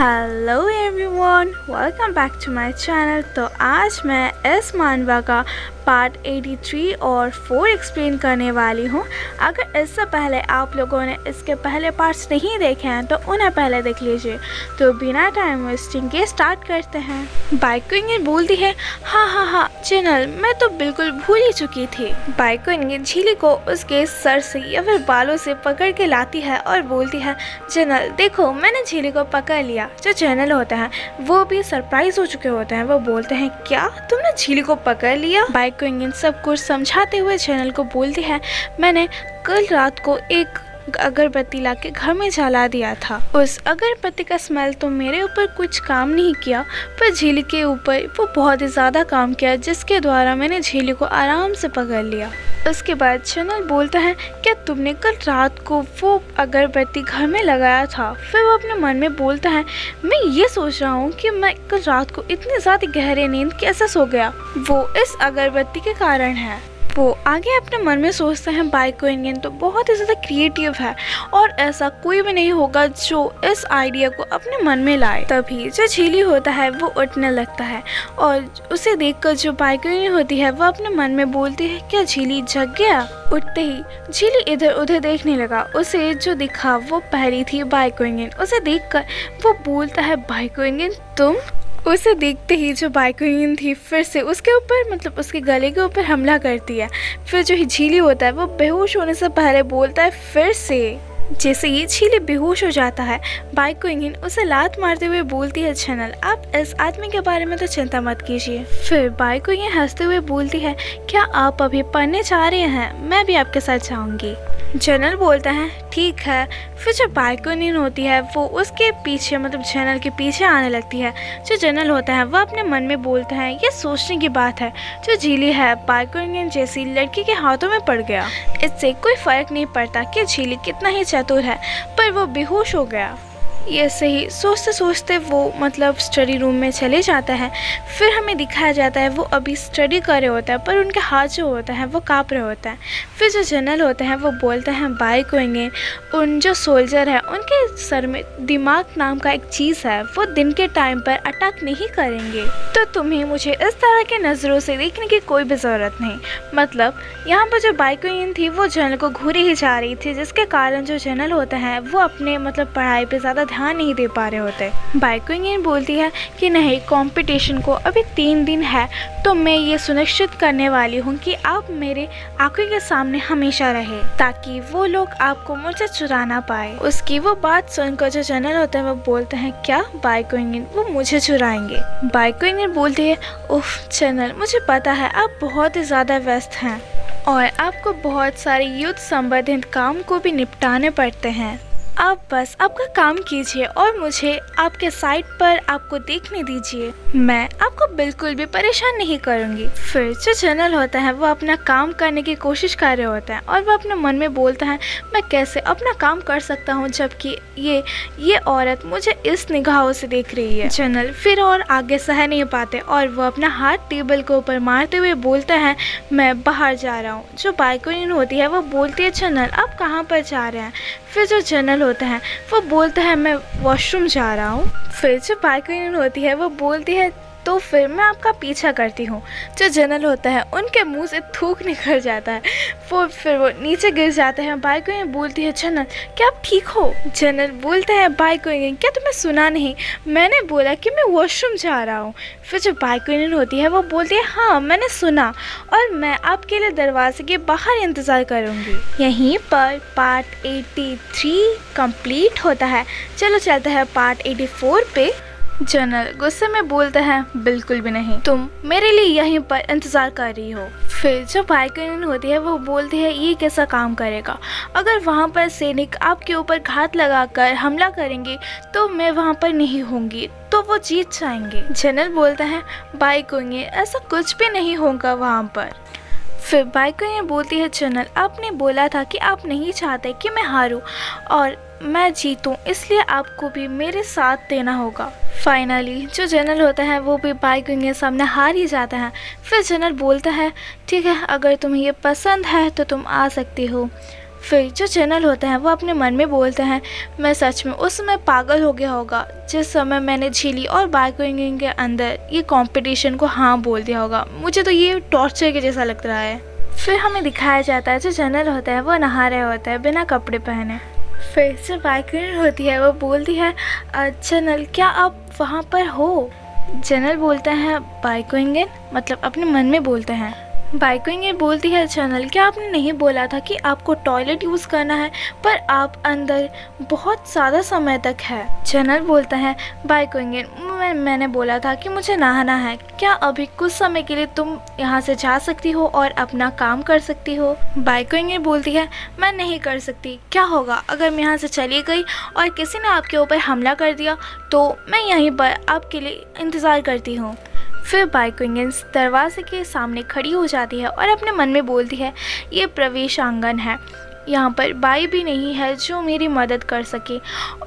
Hello everyone, welcome back to my channel. तो आज मैं एस मानवा का पार्ट 83 और 4 एक्सप्लेन करने वाली हूँ। अगर इससे पहले आप लोगों ने इसके पहले पार्ट्स नहीं देखे हैं तो उन्हें पहले देख लीजिए। तो बिना टाइम वेस्टिंग के स्टार्ट करते हैं। बाइकोइंगे बोलती है, हाँ चैनल, मैं तो बिल्कुल भूल ही चुकी थी। बाइकोइंगे झीली को उसके सर से या फिर बालों से पकड़ के लाती है और बोलती है, चैनल देखो, मैंने झीली को पकड़ लिया। जो चैनल होता है वो भी सरप्राइज हो चुके होते हैं। वो बोलते हैं, क्या तुमने झीली को पकड़ लिया? बाइकोइंगे सब कुछ समझाते हुए चैनल को बोलती है, मैंने कल रात को एक अगरबत्ती लाके घर में जला दिया था। उस अगरबत्ती का स्मेल तो मेरे ऊपर कुछ काम नहीं किया, पर झीली के ऊपर वो बहुत ही ज़्यादा काम किया, जिसके द्वारा मैंने झीली को आराम से पकड़ लिया। उसके बाद चैनल बोलता है, क्या तुमने कल रात को वो अगरबत्ती घर में लगाया था? फिर वो अपने मन में बोलता है, मैं ये सोच रहा हूँ कि मैं कल रात को इतनी ज़्यादा गहरे नींद कैसे सो गया, वो इस अगरबत्ती के कारण है। वो आगे अपने मन में सोचते हैं, बाइकोइंगे तो बहुत ही ज़्यादा क्रिएटिव है और ऐसा कोई भी नहीं होगा जो इस आइडिया को अपने मन में लाए। तभी जो झीली होता है वो उठने लगता है और उसे देखकर जो बाइकोइंगे होती है वो अपने मन में बोलती है, क्या झीली जग गया? उठते ही झीली इधर उधर देखने लगा। उसे जो दिखा वो पहली थी बाइकोइंगे। उसे देखकर वो बोलता है, बाइकोइंगे तुम? उसे देखते ही जो बाइकोइंगे थी फिर से उसके ऊपर उसके गले के ऊपर हमला करती है। फिर जो झीली होता है वो बेहोश होने से पहले बोलता है, फिर से। जैसे ही झीली बेहोश हो जाता है, बाइकोइंगे उसे लात मारते हुए बोलती है, चैनल आप इस आदमी के बारे में तो चिंता मत कीजिए। फिर बाइकोइंगे हंसते हुए बोलती है, क्या आप अभी पढ़ने जा रहे हैं? मैं भी आपके साथ जाऊंगी। चैनल बोलता है, ठीक है। फिर जो बाइकोइंगे होती है वो उसके पीछे चैनल के पीछे आने लगती है। जो चैनल होता है वो अपने मन में बोलता है, ये सोचने की बात है, जो झीली है बाइकोइंगे जैसी लड़की के हाथों में पड़ गया। इससे कोई फर्क नहीं पड़ता कि झीली कितना ही चतुर है, पर वो बेहोश हो गया। ये सही सोचते सोचते वो स्टडी रूम में चले जाता है। फिर हमें दिखाया जाता है वो अभी स्टडी कर रहे होता है, पर उनके हाथ जो होता है वो काँप रहे होता है। फिर जो जनरल होते हैं वो बोलते हैं, बाइकोइंगे उन जो सोल्जर है उनके सर में दिमाग नाम का एक चीज़ है, वो दिन के टाइम पर अटैक नहीं करेंगे, तो तुम्हें मुझे इस तरह के नज़रों से देखने की कोई भी ज़रूरत नहीं। यहाँ पर जो बाइकोइंगे थी वो जनरल को घूरी ही जा रही थी, जिसके कारण जो जनरल होता है वो अपने पढ़ाई पर ज़्यादा ध्यान नहीं दे पा रहे होते। बाइकोइंगे बोलती है कि नहीं, कंपटीशन को अभी 3 दिन है, तो मैं ये सुनिश्चित करने वाली हूँ कि आप मेरे आंखों के सामने हमेशा रहे, ताकि वो लोग आपको मुझसे चुरा ना पाए। उसकी वो बात सुनकर जो जनरल होता है वो बोलते हैं, क्या बाइकोइंगे वो मुझे चुराएंगे? बाइकोइंगे बोलती है, उफ जनरल, मुझे पता है आप बहुत ही ज़्यादा व्यस्त हैं और आपको बहुत सारे युद्ध संबंधित काम को भी निपटाने पड़ते हैं। आप बस आपका काम कीजिए और मुझे आपके साइट पर आपको देखने दीजिए। मैं आपको बिल्कुल भी परेशान नहीं करूंगी। फिर जो जनरल होता है वो अपना काम करने की कोशिश कर रहे होता है और वो अपने मन में बोलता है, मैं कैसे अपना काम कर सकता हूँ जबकि ये औरत मुझे इस निगाहों से देख रही है। जनरल फिर और आगे सह नहीं पाते और वो अपना हाथ टेबल के ऊपर मारते हुए बोलता है, मैं बाहर जा रहा हूँ। जो बाइकोइंगे होती है वो बोलती है, जनरल आप कहाँ पर जा रहे हैं? फिर जो जनरल होता है वो बोलता है, मैं वॉशरूम जा रहा हूँ। फिर जो बाइकोइंगे होती है वो बोलती है, तो फिर मैं आपका पीछा करती हूँ। जो जनरल होता है उनके मुंह से थूक निकल जाता है। फिर वो नीचे गिर जाते हैं। बाइकोइंगे बोलती है, जनरल क्या आप ठीक हो? जनरल बोलता है, बाइकोइंगे क्या तुम्हें सुना नहीं? मैंने बोला कि मैं वॉशरूम जा रहा हूँ। फिर जो बाइकोइंगे होती है वो बोलती है, हाँ मैंने सुना और मैं आपके लिए दरवाजे के बाहर इंतज़ार करूँगी। यहीं पर पार्ट 83 कंप्लीट होता है। चलो चलते हैं पार्ट 84 पे। जनरल गुस्से में बोलता है, बिल्कुल भी नहीं, तुम मेरे लिए यहीं पर इंतज़ार कर रही हो। फिर जो बाइकोइंगे होती है वो बोलती है, ये कैसा काम करेगा? अगर वहाँ पर सैनिक आपके ऊपर घात लगाकर हमला करेंगे तो मैं वहाँ पर नहीं होंगी, तो वो जीत जाएंगे। जनरल बोलता है, बाइकोइंगे ऐसा कुछ भी नहीं होगा वहाँ पर। फिर बाइकोइंगे बोलती है, जनरल आपने बोला था कि आप नहीं चाहते कि मैं हारूं और मैं जीतूं, इसलिए आपको भी मेरे साथ देना होगा। फाइनली जो जनरल होता है वो भी बाइकोइंगे के सामने हार ही जाता है। फिर जनरल बोलता है, ठीक है, अगर तुम्हें ये पसंद है तो तुम आ सकती हो। फिर जो जनरल होते हैं वो अपने मन में बोलते हैं, मैं सच में उस समय पागल हो गया होगा जिस समय मैंने झीली और बाइकिंग के अंदर ये कंपटीशन को हाँ बोल दिया होगा। मुझे तो ये टॉर्चर के जैसा लग रहा है। फिर हमें दिखाया जाता है जो जनरल होता है वो नहा रहे होता है बिना कपड़े पहने। फिर जो बाइकिंग होती है वो बोलती है, जनरल क्या आप वहाँ पर हो? जनरल बोलता है बाइकिंग, मतलब अपने मन में बोलते हैं। बाइकिंग बोलती है, जनरल क्या आपने नहीं बोला था कि आपको टॉयलेट यूज़ करना है, पर आप अंदर बहुत ज़्यादा समय तक है। जनरल बोलता है, बाइकिंग मैंने बोला था कि मुझे नहाना है, क्या अभी कुछ समय के लिए तुम यहाँ से जा सकती हो और अपना काम कर सकती हो? बाइकिंग बोलती है, मैं नहीं कर सकती। क्या होगा अगर मैं यहाँ से चली गई और किसी ने आपके ऊपर हमला कर दिया? तो मैं यहीं पर आपके लिए इंतज़ार करती हूँ। फिर बाइकिंग दरवाजे के सामने खड़ी हो जाती है और अपने मन में बोलती है, ये प्रवेश आंगन है, यहाँ पर बाई भी नहीं है जो मेरी मदद कर सके,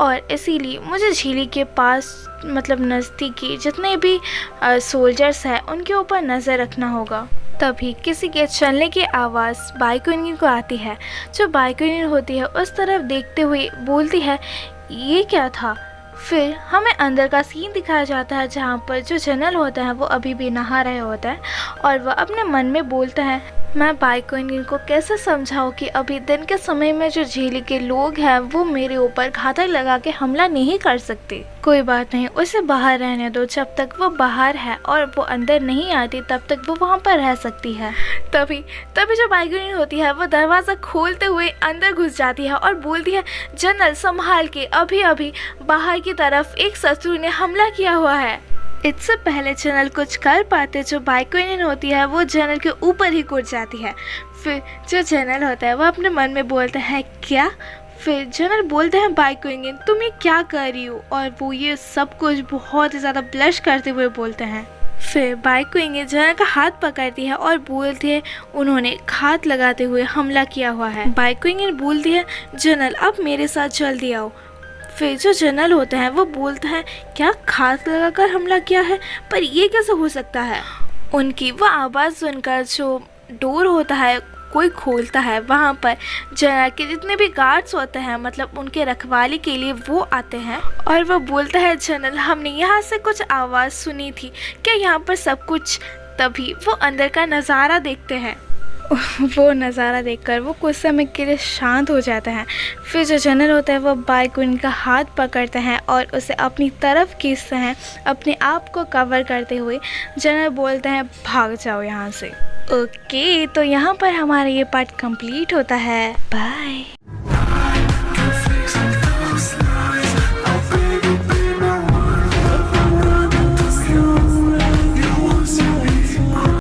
और इसीलिए मुझे झीली के पास मतलब नज़दीकी जितने भी सोल्जर्स हैं उनके ऊपर नज़र रखना होगा। तभी किसी के चलने की आवाज़ बाइकिंग को आती है। जो बाइकिंग होती है उस तरफ देखते हुए बोलती है, ये क्या था? फिर हमें अंदर का सीन दिखाया जाता है जहाँ पर जो जनरल होता है वो अभी भी नहा रहे होता है और वह अपने मन में बोलता है, मैं बाइकिंग को कैसे समझाऊँ कि अभी दिन के समय में जो झीली के लोग हैं वो मेरे ऊपर घातक लगा के हमला नहीं कर सकते। कोई बात नहीं, उसे बाहर रहने दो, जब तक वो बाहर है और वो अंदर नहीं आती तब तक वो वहाँ पर रह सकती है। तभी जो बाइकिंग होती है वो दरवाज़ा खोलते हुए अंदर घुस जाती है और बोलती है, जनरल संभाल के, अभी अभी बाहर की तरफ एक शत्रु ने हमला किया हुआ है। इससे पहले जनरल कुछ कर पाते जो बाइकिंग होती है वो जनरल के ऊपर ही कूद जाती है। फिर जो जनरल होता है वो अपने मन में बोलता है, क्या? फिर जनरल बोलते हैं, बाइकिंग तुम ये क्या कर रही हो? और वो ये सब कुछ बहुत ही ज़्यादा ब्लश करते हुए बोलते हैं। फिर बाइकिंग जनरल का हाथ पकड़ती है और बोलती है, उन्होंने घात लगाते हुए हमला किया हुआ है। बाइकिंग बोलती है, जनरल आप मेरे साथ जल्दी आओ। फिर जो जनरल होते हैं वो बोलते हैं, क्या घात लगाकर हमला किया है? पर ये कैसे हो सकता है? उनकी वह आवाज़ सुनकर जो डोर होता है कोई खोलता है, वहाँ पर जनरल के जितने भी गार्ड्स होते हैं मतलब उनके रखवाली के लिए वो आते हैं और वो बोलता है, जनरल हमने यहाँ से कुछ आवाज़ सुनी थी, क्या यहाँ पर सब कुछ? तभी वो अंदर का नज़ारा देखते हैं। वो नज़ारा देखकर वो कुछ समय के लिए शांत हो जाता है। फिर जो जनरल होता है वो बाइकिंग का हाथ पकड़ते हैं और उसे अपनी तरफ खींचते हैं, अपने आप को कवर करते हुए। जनरल बोलते हैं, भाग जाओ यहाँ से। ओके, तो यहाँ पर हमारा ये पार्ट कंप्लीट होता है। बाय।